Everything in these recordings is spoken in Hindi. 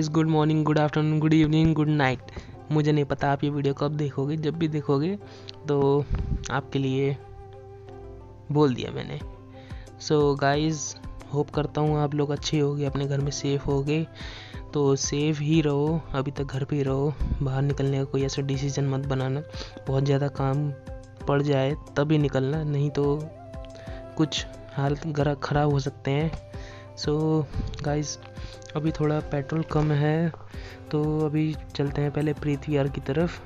Good morning, good afternoon, good evening, good night. मुझे नहीं पता आप ये वीडियो कब देखोगे, जब भी देखोगे तो आपके लिए बोल दिया मैंने। सो गाइज़, होप करता हूँ आप लोग अच्छे होगे, अपने घर में सेफ़ होगे। तो सेफ़ ही रहो, अभी तक घर पे ही रहो। बाहर निकलने का कोई ऐसा डिसीज़न मत बनाना, बहुत ज़्यादा काम पड़ जाए तभी निकलना, नहीं तो कुछ हालत ख़राब हो सकते हैं। सो गाइज़, अभी थोड़ा पेट्रोल कम है तो अभी चलते हैं पहले प्रीत विहार की तरफ,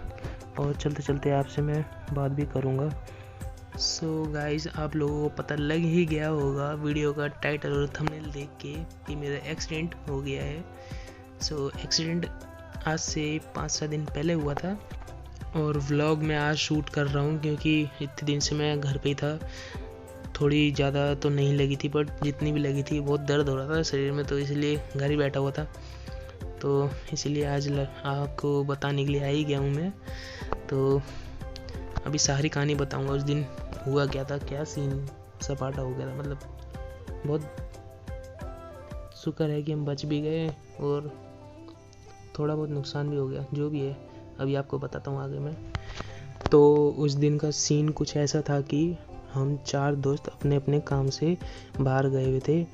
और चलते चलते आपसे मैं बात भी करूँगा। सो गाइज़, आप लोगों को पता लग ही गया होगा वीडियो का टाइटल और थंबनेल देख के कि मेरा एक्सीडेंट हो गया है। सो एक्सीडेंट आज से 5-7 दिन पहले हुआ था, और व्लॉग मैं आज शूट कर रहा हूँ क्योंकि इतने दिन से मैं घर पे ही था। थोड़ी ज़्यादा तो नहीं लगी थी, बट जितनी भी लगी थी बहुत दर्द हो रहा था शरीर में, तो इसलिए घर ही बैठा हुआ था। तो इसलिए आज आपको बताने के लिए आ ही गया हूँ मैं। तो अभी सारी कहानी बताऊँगा, उस दिन हुआ क्या था, क्या सीन सपाटा हो गया था। मतलब बहुत शुक्र है कि हम बच भी गए, और थोड़ा बहुत नुकसान भी हो गया, जो भी है अभी आपको बताता हूँ आगे मैं। तो उस दिन का सीन कुछ ऐसा था कि हम 4 दोस्त अपने अपने काम से बाहर गए हुए थे,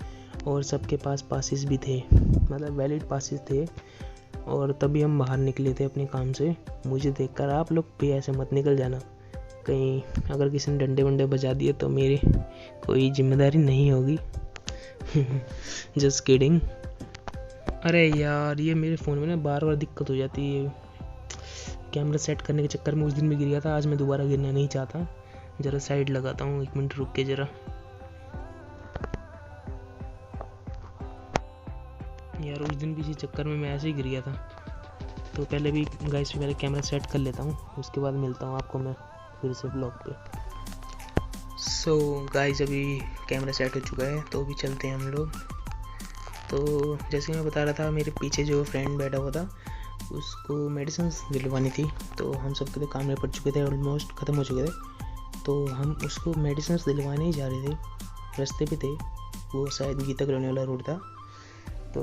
और सबके पास पासेस भी थे, मतलब वैलिड पासेस थे, और तभी हम बाहर निकले थे अपने काम से। मुझे देखकर आप लोग भी ऐसे मत निकल जाना, कहीं अगर किसी ने डंडे वंडे बजा दिए तो मेरी कोई जिम्मेदारी नहीं होगी। Just kidding. अरे यार, ये मेरे फ़ोन में ना बार बार दिक्कत हो जाती है, कैमरा सेट करने के चक्कर में उस दिन भी गिर गया था, आज मैं दोबारा गिरना नहीं चाहता। ज़रा साइड लगाता हूँ, 1 मिनट रुक के ज़रा। यार उस दिन भी इसी चक्कर में मैं ऐसे ही गिर गया था। तो पहले भी गाइस पहले कैमरा सेट कर लेता हूँ, उसके बाद मिलता हूँ आपको मैं फिर से ब्लॉग पे। सो गाइस, अभी कैमरा सेट हो चुका है, तो अभी चलते हैं हम लोग। तो जैसे मैं बता रहा था, मेरे पीछे जो फ्रेंड बैठा हुआ था उसको मेडिसिन दिलवानी थी, तो हम सबके तो काम निपट चुके थे, ऑलमोस्ट ख़त्म हो चुके थे। तो हम उसको मेडिसिन दिलवाने ही जा रहे थे, रास्ते पे थे, वो शायद गीता कॉलोनी वाला रोड था। तो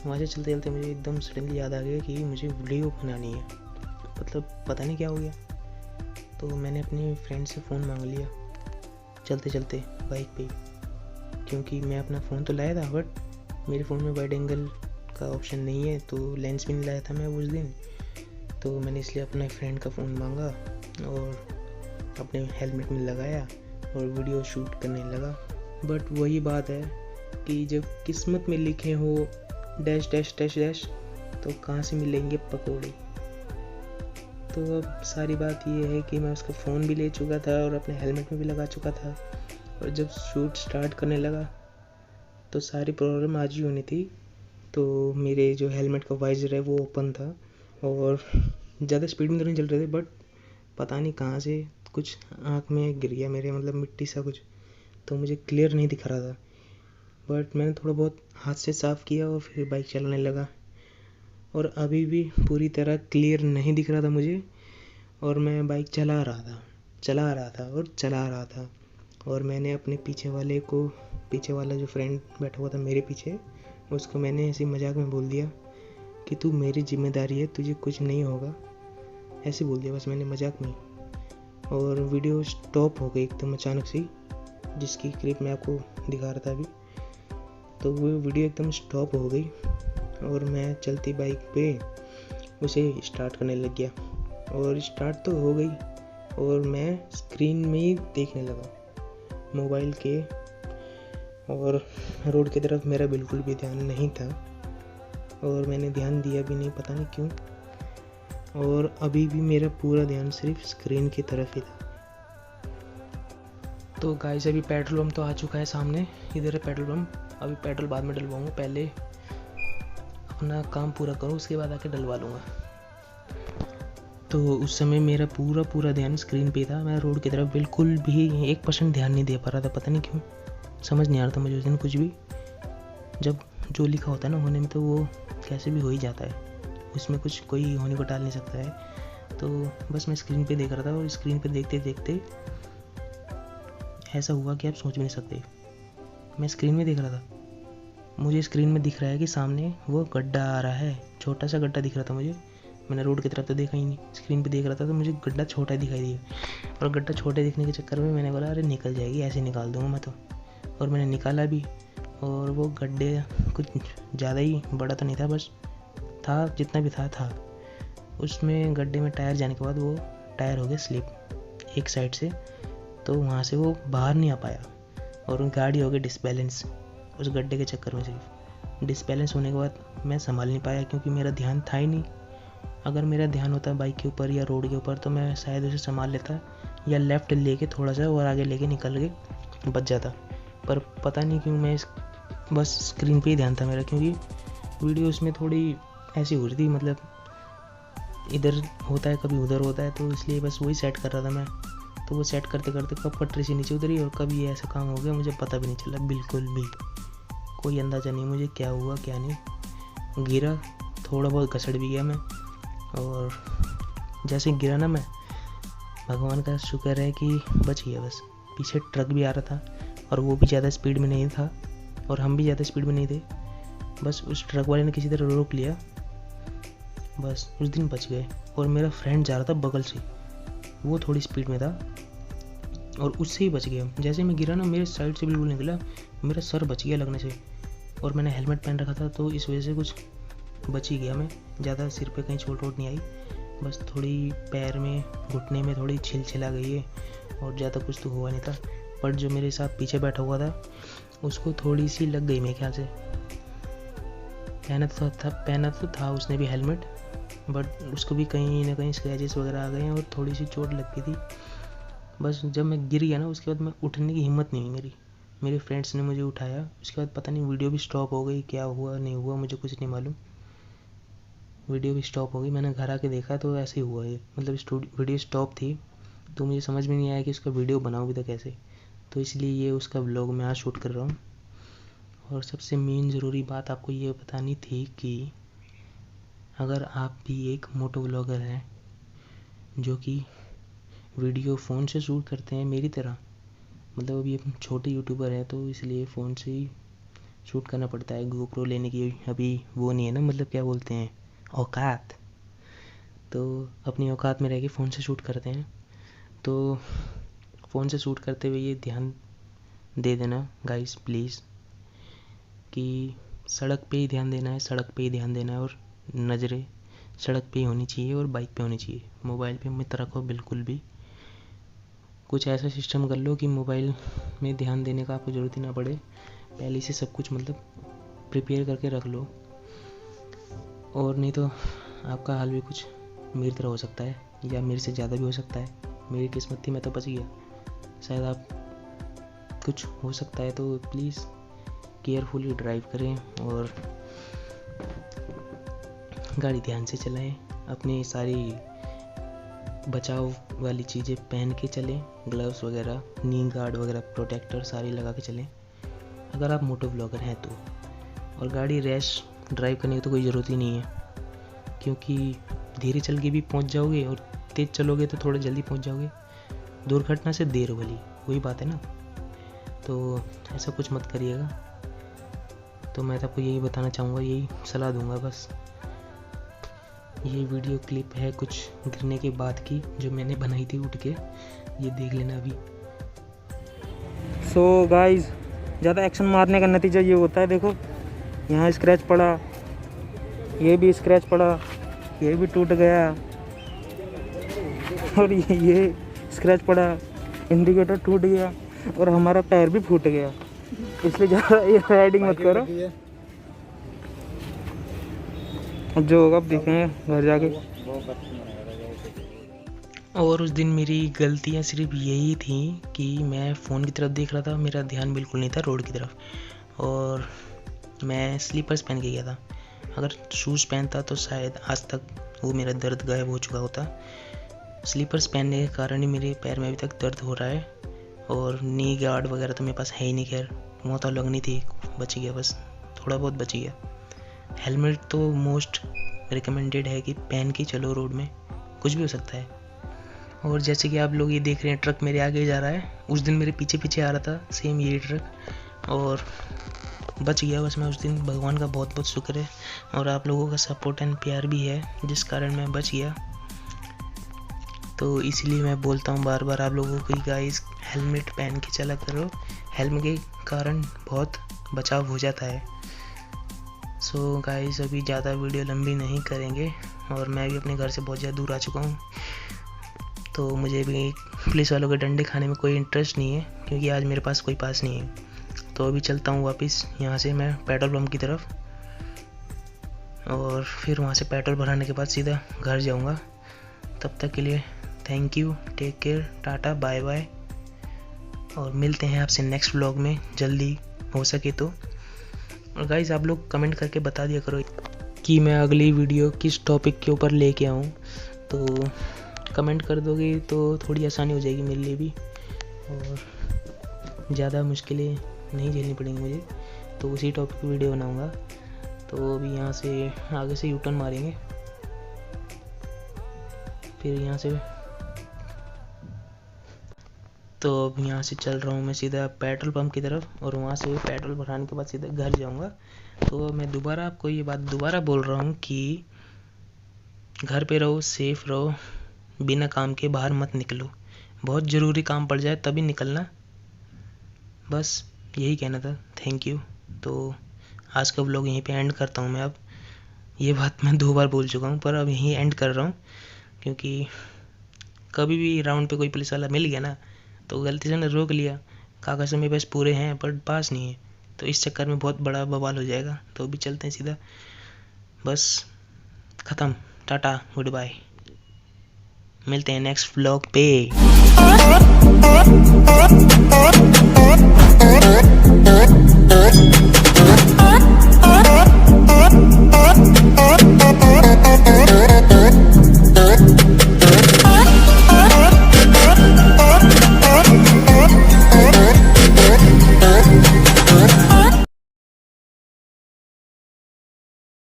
वहाँ से चलते चलते मुझे एकदम सडनली याद आ गया कि मुझे वीडियो बनानी है, मतलब पता नहीं क्या हो गया। तो मैंने अपने फ्रेंड से फ़ोन मांग लिया चलते चलते बाइक पे, क्योंकि मैं अपना फ़ोन तो लाया था, बट मेरे फ़ोन में वाइड एंगल का ऑप्शन नहीं है, तो लेंस भी नहीं लाया था मैं उस दिन। तो मैंने इसलिए अपने फ्रेंड का फ़ोन मांगा और अपने हेलमेट में लगाया और वीडियो शूट करने लगा। बट वही बात है कि जब किस्मत में लिखे हो डैश डैश डैश डैश, तो कहाँ से मिलेंगे पकोड़े। तो अब सारी बात ये है कि मैं उसका फ़ोन भी ले चुका था और अपने हेलमेट में भी लगा चुका था, और जब शूट स्टार्ट करने लगा तो सारी प्रॉब्लम आज ही होनी थी। तो मेरे जो हेलमेट का वाइजर है वो ओपन था, और ज़्यादा स्पीड में तो नहीं चल रहे थे, बट पता नहीं कहाँ से कुछ आँख में गिर गया मेरे, मतलब मिट्टी सा कुछ, तो मुझे क्लियर नहीं दिख रहा था। बट मैंने थोड़ा बहुत हाथ से साफ़ किया और फिर बाइक चलाने लगा, और अभी भी पूरी तरह क्लियर नहीं दिख रहा था मुझे, और मैं बाइक चला रहा था। और मैंने अपने पीछे वाला जो फ्रेंड बैठा हुआ था मेरे पीछे, उसको मैंने ऐसे मजाक में बोल दिया कि तू मेरी जिम्मेदारी है, तुझे कुछ नहीं होगा, ऐसे बोल दिया बस मैंने मजाक में। और वीडियो स्टॉप हो गई एकदम अचानक से, जिसकी क्लिप मैं आपको दिखा रहा था अभी। तो वो वीडियो एकदम स्टॉप हो गई, और मैं चलती बाइक पे उसे स्टार्ट करने लग गया, और स्टार्ट तो हो गई, और मैं स्क्रीन में ही देखने लगा मोबाइल के, और रोड की तरफ मेरा बिल्कुल भी ध्यान नहीं था, और मैंने ध्यान दिया भी नहीं, पता नहीं क्यों। और अभी भी मेरा पूरा ध्यान सिर्फ स्क्रीन की तरफ ही था। तो गाइस, अभी पेट्रोल पंप तो आ चुका है सामने, इधर है पेट्रोल पंप। अभी पेट्रोल बाद में डलवाऊँगा, पहले अपना काम पूरा करूँ, उसके बाद आके डलवा लूँगा। तो उस समय मेरा पूरा ध्यान स्क्रीन पे था, मैं रोड की तरफ बिल्कुल भी 1% ध्यान नहीं दे पा रहा था, पता नहीं क्यों, समझ नहीं आ रहा था मुझे उस दिन कुछ भी। जब जो लिखा होता है ना होने में, तो वो कैसे भी हो ही जाता है, उसमें कुछ कोई होने को टाल नहीं सकता है। तो बस मैं स्क्रीन पे देख रहा था, और स्क्रीन पे देखते देखते ऐसा हुआ कि आप सोच भी नहीं सकते, मैं स्क्रीन में देख रहा था मुझे स्क्रीन में दिख रहा है कि सामने वो गड्ढा आ रहा है, छोटा सा गड्ढा दिख रहा था मुझे। मैंने रोड की तरफ तो देखा ही नहीं, स्क्रीन पे देख रहा था तो मुझे गड्ढा छोटा दिखाई दिया। और गड्ढा छोटे दिखने के चक्कर में मैंने बोला अरे निकल जाएगी, ऐसे निकाल दूँगा मैं तो। और मैंने निकाला भी, और वो गड्ढे कुछ ज़्यादा ही बड़ा तो नहीं था, बस था जितना भी था। उसमें गड्ढे में टायर जाने के बाद वो टायर हो गया स्लिप एक साइड से, तो वहाँ से वो बाहर नहीं आ पाया और गाड़ी हो गई डिसबैलेंस उस गड्ढे के चक्कर में। सिर्फ डिसबैलेंस होने के बाद मैं संभाल नहीं पाया, क्योंकि मेरा ध्यान था ही नहीं। अगर मेरा ध्यान होता बाइक के ऊपर या रोड के ऊपर तो मैं शायद उसे संभाल लेता, या लेफ़्ट लेके थोड़ा सा और आगे लेके निकल के बच जाता। पर पता नहीं क्यों मैं बस स्क्रीन पे ही ध्यान था मेरा, क्योंकि वीडियो उसमें थोड़ी ऐसी हो रही थी, मतलब इधर होता है कभी उधर होता है, तो इसलिए बस वही सेट कर रहा था मैं। तो वो सेट करते करते कब पटरी से नीचे उतरी और कब ये ऐसा काम हो गया मुझे पता भी नहीं चला, बिल्कुल भी कोई अंदाज़ा नहीं मुझे क्या हुआ क्या नहीं। गिरा, थोड़ा बहुत घसड़ भी गया मैं, और जैसे गिरा ना मैं, भगवान का शुक्र है कि बच गया बस। पीछे ट्रक भी आ रहा था और वो भी ज़्यादा स्पीड में नहीं था और हम भी ज़्यादा स्पीड में नहीं थे, बस उस ट्रक वाले ने किसी तरह रोक लिया, बस उस दिन बच गए। और मेरा फ्रेंड जा रहा था बगल से, वो थोड़ी स्पीड में था और उससे ही बच गया। जैसे मैं गिरा ना, मेरे साइड से बिल्कुल निकला, मेरा सर बच गया लगने से, और मैंने हेलमेट पहन रखा था तो इस वजह से कुछ बच ही गया मैं। ज़्यादा सिर पे कहीं चोट वोट नहीं आई, बस थोड़ी पैर में घुटने में थोड़ी छिला गई है, और ज़्यादा कुछ तो हुआ नहीं था। पर जो मेरे साथ पीछे बैठा हुआ था उसको थोड़ी सी लग गई मेरे ख्याल से। पहना तो था उसने भी हेलमेट, बट उसको भी कहीं ना कहीं स्क्रैचेस वगैरह आ गए हैं और थोड़ी सी चोट लग गई थी। बस जब मैं गिर गया ना, उसके बाद मैं उठने की हिम्मत नहीं हुई मेरे फ्रेंड्स ने मुझे उठाया। उसके बाद पता नहीं वीडियो भी स्टॉप हो गई, क्या हुआ नहीं हुआ मुझे कुछ नहीं मालूम, वीडियो भी स्टॉप हो गई। मैंने घर आके देखा तो ऐसे ही हुआ है, मतलब वीडियो स्टॉप थी, तो मुझे समझ में नहीं आया कि उसका वीडियो बनाऊँ भी तो कैसे, तो इसलिए ये उसका व्लॉग मैं आज शूट कर रहा हूँ। और सबसे मेन ज़रूरी बात आपको ये बतानी थी कि अगर आप भी एक मोटो व्लॉगर हैं जो कि वीडियो फ़ोन से शूट करते हैं मेरी तरह, मतलब अभी हम छोटे यूट्यूबर हैं तो इसलिए फ़ोन से ही शूट करना पड़ता है। गोप्रो लेने की अभी वो नहीं है ना, मतलब क्या बोलते हैं, औकात, तो अपनी औकात में रह के फ़ोन से शूट करते हैं। तो फ़ोन से शूट करते हुए ये ध्यान दे देना गाइस प्लीज़ कि सड़क पे ही ध्यान देना है, सड़क पे ही ध्यान देना है, और नज़रें सड़क पे ही होनी चाहिए और बाइक पे होनी चाहिए। मोबाइल पे मत रखो बिल्कुल भी। कुछ ऐसा सिस्टम कर लो कि मोबाइल में ध्यान देने का आपको ज़रूरत ही ना पड़े, पहले से सब कुछ मतलब प्रिपेयर करके रख लो, और नहीं तो आपका हाल भी कुछ मेरी तरह हो सकता है, या मेरे से ज़्यादा भी हो सकता है। मेरी किस्मत थी मैं तो बच गया, शायद आप कुछ हो सकता है। तो प्लीज़ केयरफुली ड्राइव करें और गाड़ी ध्यान से चलाएं, अपनी सारी बचाव वाली चीज़ें पहन के चलें, ग्लव्स वगैरह, नी गार्ड वगैरह, प्रोटेक्टर सारी लगा के चलें अगर आप मोटो ब्लॉगर हैं तो। और गाड़ी रैश ड्राइव करने की तो कोई ज़रूरत ही नहीं है, क्योंकि धीरे चल के भी पहुंच जाओगे और तेज़ चलोगे तो थोड़ा जल्दी पहुंच जाओगे। दुर्घटना से देर वाली वही बात है ना, तो ऐसा कुछ मत करिएगा। तो मैं तो आपको यही बताना चाहूँगा, यही सलाह दूंगा बस। ये वीडियो क्लिप है कुछ गिरने के बाद की जो मैंने बनाई थी उठ के, ये देख लेना अभी। सो गाइस, ज़्यादा एक्शन मारने का नतीजा ये होता है, देखो यहाँ स्क्रैच पड़ा, ये भी स्क्रैच पड़ा, ये भी टूट गया, और ये स्क्रैच पड़ा, इंडिकेटर टूट गया, और हमारा पैर भी फूट गया। इसलिए ज़्यादा ये राइडिंग मत करो, जो होगा अब देखेंगे घर जाके। और उस दिन मेरी गलतियाँ सिर्फ यही थी कि मैं फ़ोन की तरफ देख रहा था, मेरा ध्यान बिल्कुल नहीं था रोड की तरफ, और मैं स्लीपर्स पहन के गया था। अगर शूज़ पहनता तो शायद आज तक वो मेरा दर्द गायब हो चुका होता। स्लीपर्स पहनने के कारण ही मेरे पैर में अभी तक दर्द हो रहा है, और नी गार्ड वगैरह तो मेरे पास है ही नहीं। खैर वो तो लगनी थी, बच गया, बस थोड़ा बहुत बच गया। हेलमेट तो मोस्ट रिकमेंडेड है कि पहन के चलो, रोड में कुछ भी हो सकता है। और जैसे कि आप लोग ये देख रहे हैं, ट्रक मेरे आगे जा रहा है, उस दिन मेरे पीछे पीछे आ रहा था सेम यही ट्रक, और बच गया बस मैं उस दिन, भगवान का बहुत बहुत शुक्र है, और आप लोगों का सपोर्ट एंड प्यार भी है जिस कारण मैं बच गया। तो इसीलिए मैं बोलता हूँ बार बार आप लोगों को, गाइस हेलमेट पहन के चला करो, हेलमेट के कारण बहुत बचाव हो जाता है। सो गाइस अभी ज़्यादा वीडियो लंबी नहीं करेंगे, और मैं भी अपने घर से बहुत ज़्यादा दूर आ चुका हूँ, तो मुझे भी पुलिस वालों के डंडे खाने में कोई इंटरेस्ट नहीं है, क्योंकि आज मेरे पास कोई पास नहीं है। तो अभी चलता हूँ वापस यहाँ से मैं पेट्रोल पंप की तरफ, और फिर वहाँ से पेट्रोल भराने के बाद सीधा घर जाऊँगा। तब तक के लिए thank you, take care, tata bye bye, और मिलते हैं आपसे नेक्स्ट व्लॉग में जल्दी हो सके तो। और गाइस आप लोग कमेंट करके बता दिया करो कि मैं अगली वीडियो किस टॉपिक के ऊपर लेके आऊँ, तो कमेंट कर दोगे तो थोड़ी आसानी हो जाएगी मेरे लिए भी, और ज़्यादा मुश्किलें नहीं झेलनी पड़ेंगी मुझे, तो उसी टॉपिक की वीडियो बनाऊँगा। तो अभी यहाँ से आगे से यूटर्न मारेंगे, फिर यहाँ से, तो अब यहाँ से चल रहा हूँ मैं सीधा पेट्रोल पंप की तरफ, और वहाँ से पेट्रोल भराने के बाद सीधा घर जाऊँगा। तो मैं दोबारा आपको ये बात दोबारा बोल रहा हूँ कि घर पे रहो, सेफ रहो, बिना काम के बाहर मत निकलो, बहुत ज़रूरी काम पड़ जाए तभी निकलना, बस यही कहना था। Thank you. तो आज का व्लॉग यहीं पे एंड करता हूँ मैं। अब ये बात मैं 2 बार बोल चुका हूँ, पर अब यहीं एंड कर रहा हूँ, क्योंकि कभी भी राउंड पे कोई पुलिस वाला मिल गया ना, तो गलती से ना रोक लिया, कागज़ मेरे पास पूरे हैं पर पास नहीं है, तो इस चक्कर में बहुत बड़ा बवाल हो जाएगा। तो अभी चलते हैं सीधा, बस ख़त्म, टाटा गुड बाय, मिलते हैं नेक्स्ट व्लॉग पे।